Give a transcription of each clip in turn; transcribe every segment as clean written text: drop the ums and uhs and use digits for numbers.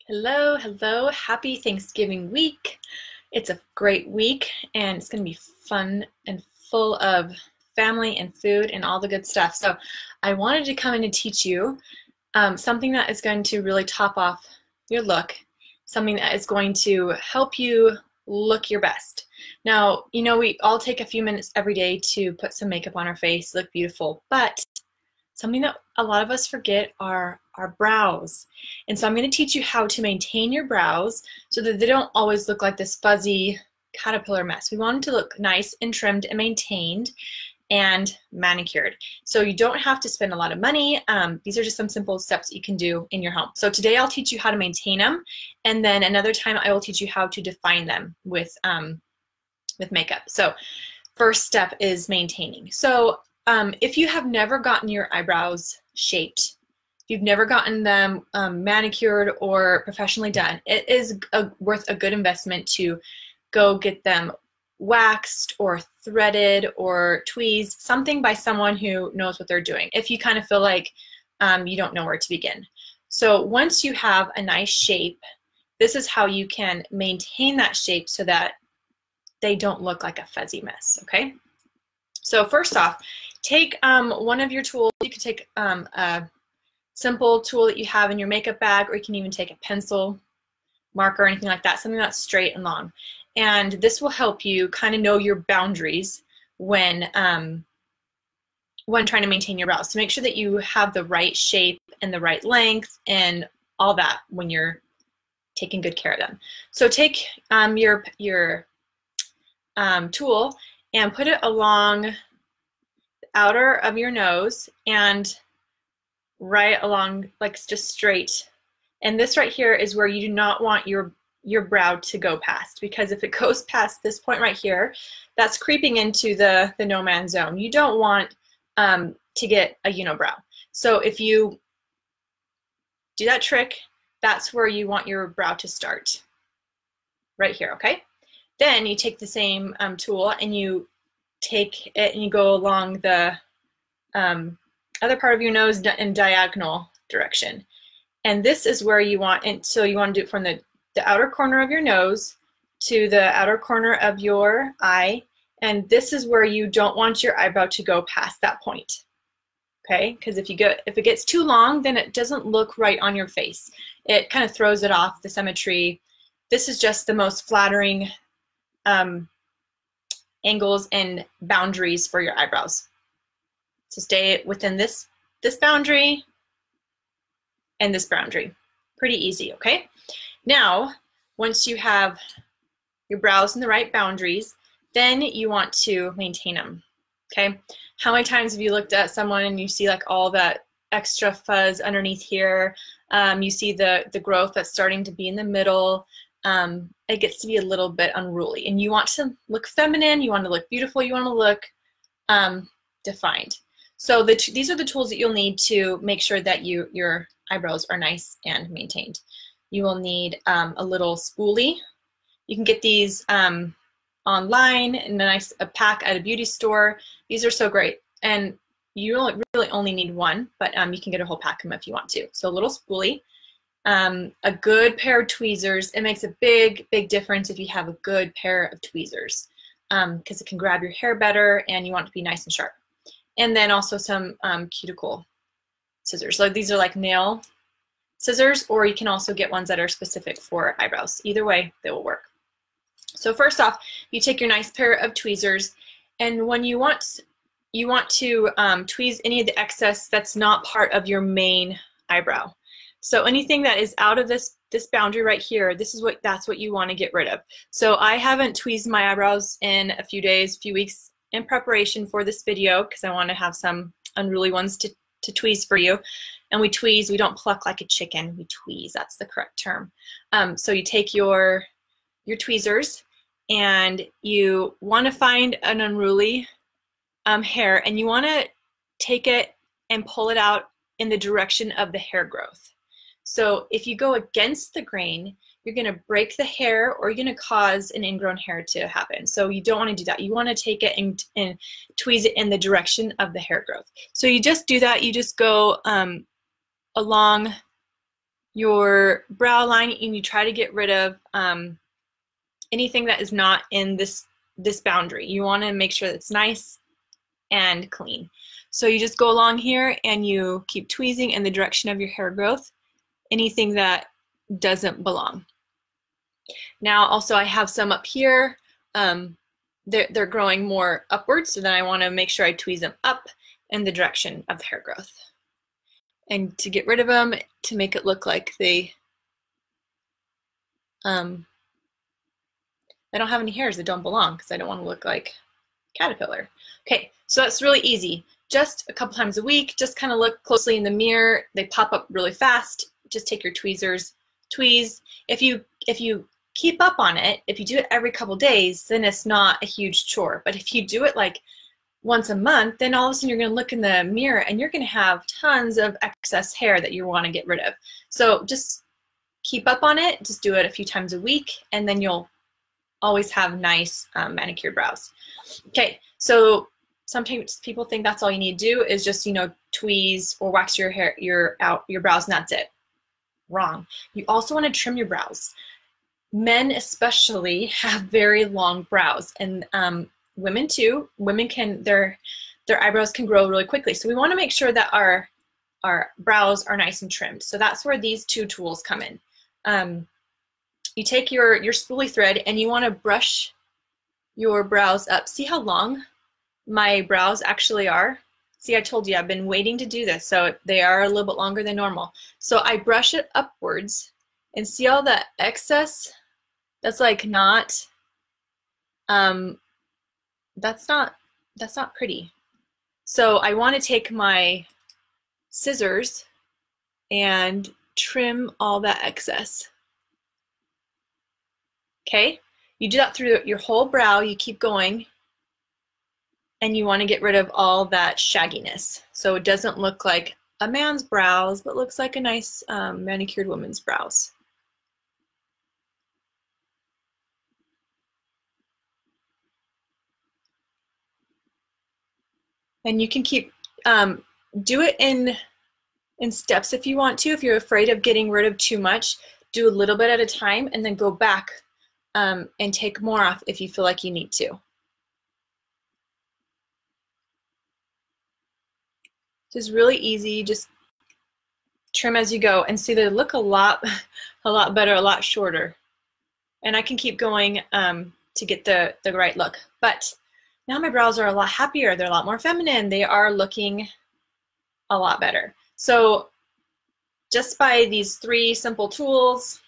Hello, hello. Happy Thanksgiving week. It's a great week and it's going to be fun and full of family and food and all the good stuff. So I wanted to come in and teach you something that is going to really top off your look, something that is going to help you look your best. Now, you know, we all take a few minutes every day to put some makeup on our face, look beautiful, but something that a lot of us forget are our brows. And so I'm going to teach you how to maintain your brows so that they don't always look like this fuzzy caterpillar mess. We want them to look nice and trimmed and maintained and manicured. So you don't have to spend a lot of money. These are just some simple steps that you can do in your home. So today I'll teach you how to maintain them, and then another time I will teach you how to define them with makeup. So first step is maintaining. So if you have never gotten your eyebrows shaped, if you've never gotten them manicured or professionally done, it is worth a good investment to go get them waxed or threaded or tweezed, something by someone who knows what they're doing, if you kind of feel like you don't know where to begin. So once you have a nice shape, this is how you can maintain that shape so that they don't look like a fuzzy mess, okay? So first off, take one of your tools. You can take a simple tool that you have in your makeup bag, or you can even take a pencil, marker, or anything like that, something that's straight and long. And this will help you kind of know your boundaries when trying to maintain your brows. So make sure that you have the right shape and the right length and all that when you're taking good care of them. So take your tool and put it along the outer of your nose and right along, like just straight. And this right here is where you do not want your brow to go past, because if it goes past this point right here, that's creeping into the no man's zone. You don't want to get a unibrow. So if you do that trick, that's where you want your brow to start, right here, okay? Then you take the same tool and you take it and you go along the other part of your nose in diagonal direction. And this is where you want, and so you want to do it from the outer corner of your nose to the outer corner of your eye. And this is where you don't want your eyebrow to go past that point, okay? Because if it gets too long, then it doesn't look right on your face. It kind of throws it off the symmetry. This is just the most flattering angles and boundaries for your eyebrows. So stay within this boundary and this boundary. Pretty easy, okay? Now, once you have your brows in the right boundaries, then you want to maintain them, okay? How many times have you looked at someone and you see like all that extra fuzz underneath here? You see the growth that's starting to be in the middle. It gets to be a little bit unruly, and you want to look feminine, you want to look beautiful, you want to look defined. So these are the tools that you'll need to make sure that your eyebrows are nice and maintained. You will need a little spoolie. You can get these online in a pack at a beauty store. These are so great, and you really only need one, but you can get a whole pack of them if you want to. So a little spoolie. A good pair of tweezers. It makes a big difference if you have a good pair of tweezers, because it can grab your hair better and you want it to be nice and sharp. And then also some cuticle scissors. So these are like nail scissors, or you can also get ones that are specific for eyebrows. Either way, they will work. So first off, you take your nice pair of tweezers, and when you want to tweeze any of the excess that's not part of your main eyebrow. So anything that is out of this boundary right here, that's what you want to get rid of. So I haven't tweezed my eyebrows in a few weeks in preparation for this video, because I want to have some unruly ones to tweeze for you. And we tweeze, we don't pluck like a chicken, we tweeze, that's the correct term. So you take your tweezers and you want to find an unruly hair, and you want to take it and pull it out in the direction of the hair growth. So if you go against the grain, you're going to break the hair, or you're going to cause an ingrown hair to happen. So you don't want to do that. You want to take it and tweeze it in the direction of the hair growth. So you just do that. You just go along your brow line and you try to get rid of anything that is not in this boundary. You want to make sure that it's nice and clean. So you just go along here and you keep tweezing in the direction of your hair growth, anything that doesn't belong. Now also I have some up here. They're growing more upwards, so then I want to make sure I tweeze them up in the direction of the hair growth. And to get rid of them, to make it look like they don't have any hairs that don't belong, because I don't want to look like caterpillar. Okay, so that's really easy. Just a couple times a week, just kind of look closely in the mirror. They pop up really fast. Just take your tweezers, tweeze. If you keep up on it, if you do it every couple days, then it's not a huge chore. But if you do it like once a month, then all of a sudden you're going to look in the mirror and you're going to have tons of excess hair that you want to get rid of. So just keep up on it. Just do it a few times a week, and then you'll always have nice manicured brows. Okay, so sometimes people think that's all you need to do is just, you know, tweeze or wax your hair, your brows, and that's it. Wrong. You also want to trim your brows. Men especially have very long brows, and women too. Women can, their eyebrows can grow really quickly. So we want to make sure that our brows are nice and trimmed. So that's where these two tools come in. You take your spoolie thread and you want to brush your brows up. See how long my brows actually are? See, I told you I've been waiting to do this, so they are a little bit longer than normal. So I brush it upwards, and see all that excess? That's like not, that's not pretty. So I want to take my scissors and trim all that excess. Okay, you do that through your whole brow. You keep going, and you want to get rid of all that shagginess, so it doesn't look like a man's brows, but looks like a nice manicured woman's brows. And you can keep do it in steps if you want to. If you're afraid of getting rid of too much, do a little bit at a time, and then go back and take more off if you feel like you need to. Just really easy. Just trim as you go, and see they look a lot better, a lot shorter. And I can keep going to get the right look. But now my brows are a lot happier. They're a lot more feminine. They are looking a lot better. So just by these 3 simple tools,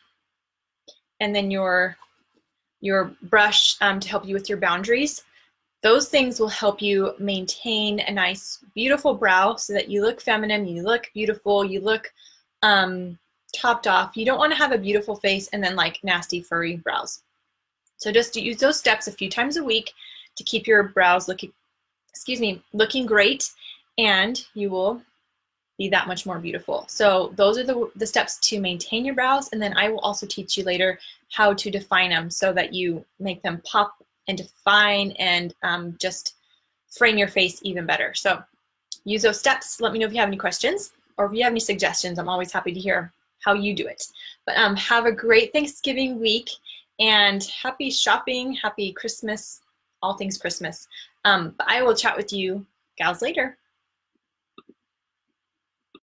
and then your brush to help you with your boundaries, those things will help you maintain a nice, beautiful brow so that you look feminine, you look beautiful, you look topped off. You don't want to have a beautiful face and then like nasty furry brows. So just use those steps a few times a week to keep your brows looking great, and you will be that much more beautiful. So those are the steps to maintain your brows, and then I will also teach you later how to define them so that you make them pop and define and just frame your face even better. So use those steps. Let me know if you have any questions or if you have any suggestions. I'm always happy to hear how you do it. But have a great Thanksgiving week, and happy shopping, happy Christmas, all things Christmas. But I will chat with you gals later.